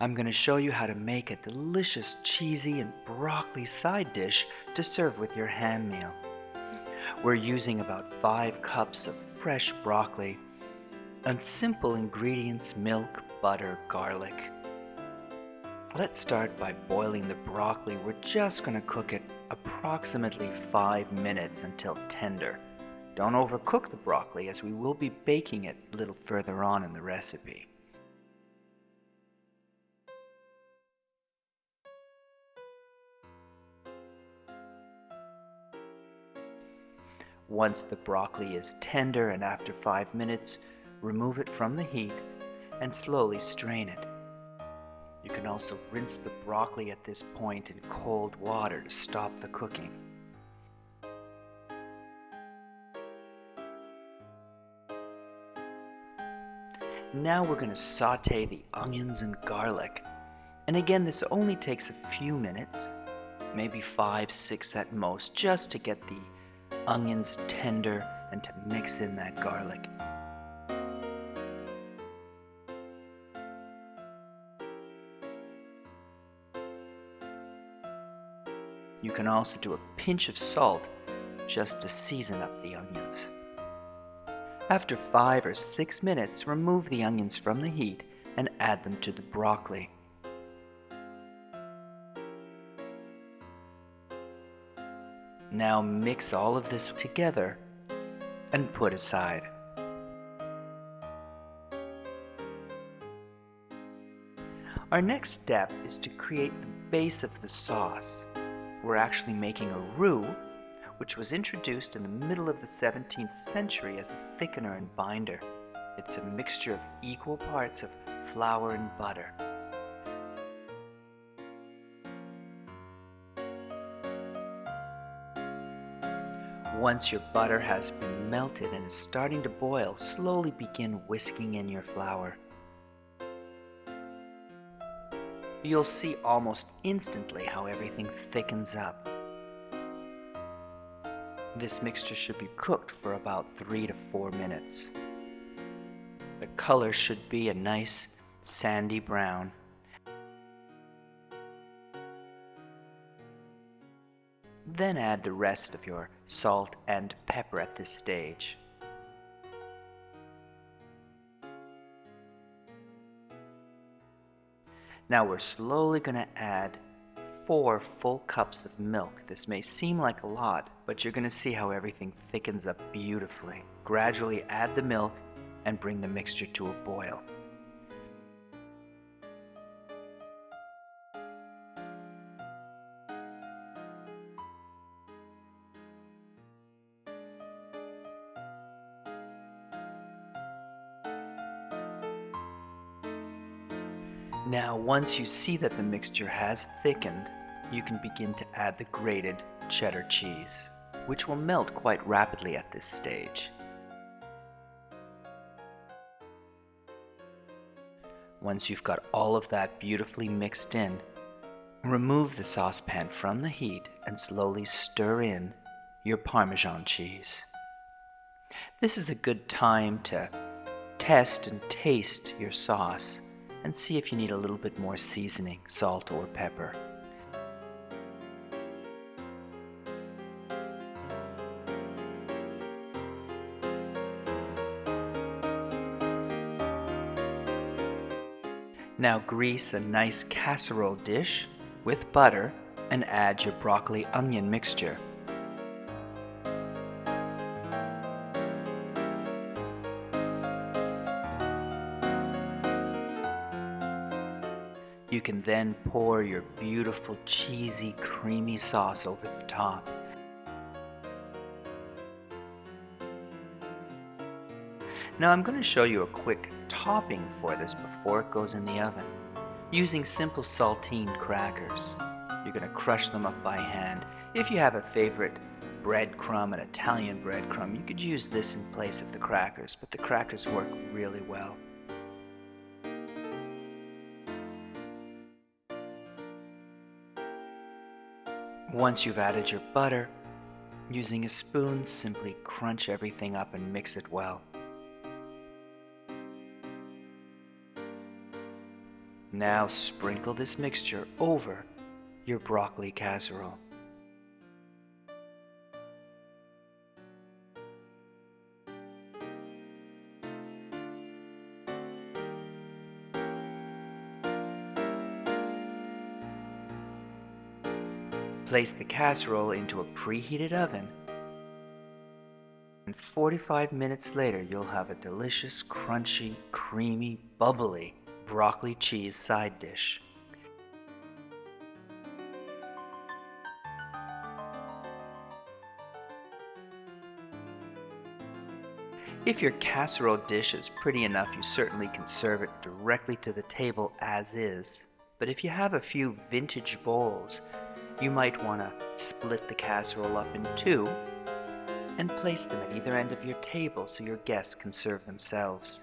I'm going to show you how to make a delicious cheesy and broccoli side dish to serve with your hand meal. We're using about 5 cups of fresh broccoli and simple ingredients: milk, butter, garlic. Let's start by boiling the broccoli. We're just going to cook it approximately 5 minutes until tender. Don't overcook the broccoli, as we will be baking it a little further on in the recipe. Once the broccoli is tender and after 5 minutes, remove it from the heat and slowly strain it. You can also rinse the broccoli at this point in cold water to stop the cooking. Now we're going to saute the onions and garlic. And again, this only takes a few minutes, maybe 5-6 at most, just to get the onions tender and to mix in that garlic. You can also do a pinch of salt just to season up the onions. After 5 or 6 minutes, remove the onions from the heat and add them to the broccoli. Now mix all of this together and put aside. Our next step is to create the base of the sauce. We're actually making a roux, which was introduced in the middle of the 17th century as a thickener and binder. It's a mixture of equal parts of flour and butter. Once your butter has been melted and is starting to boil, slowly begin whisking in your flour. You'll see almost instantly how everything thickens up. This mixture should be cooked for about 3 to 4 minutes. The color should be a nice sandy brown. Then add the rest of your salt and pepper at this stage. Now we're slowly going to add 4 full cups of milk. This may seem like a lot, but you're going to see how everything thickens up beautifully. Gradually add the milk and bring the mixture to a boil. Now, once you see that the mixture has thickened, you can begin to add the grated cheddar cheese, which will melt quite rapidly at this stage. Once you've got all of that beautifully mixed in, remove the saucepan from the heat and slowly stir in your Parmesan cheese. This is a good time to test and taste your sauce and see if you need a little bit more seasoning, salt or pepper. Now grease a nice casserole dish with butter and add your broccoli onion mixture. You can then pour your beautiful cheesy creamy sauce over the top. Now I'm going to show you a quick topping for this before it goes in the oven. Using simple saltine crackers. You're going to crush them up by hand. If you have a favorite breadcrumb, an Italian breadcrumb, you could use this in place of the crackers, but the crackers work really well. Once you've added your butter, using a spoon, simply crunch everything up and mix it well. Now sprinkle this mixture over your broccoli casserole. Place the casserole into a preheated oven, and 45 minutes later you'll have a delicious, crunchy, creamy, bubbly broccoli cheese side dish. If your casserole dish is pretty enough, you certainly can serve it directly to the table as is. But if you have a few vintage bowls, you might want to split the casserole up in two and place them at either end of your table so your guests can serve themselves.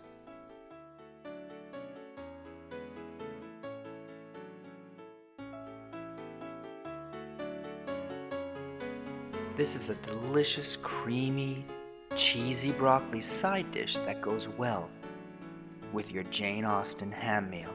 This is a delicious, creamy, cheesy broccoli side dish that goes well with your Jane Austen ham meal.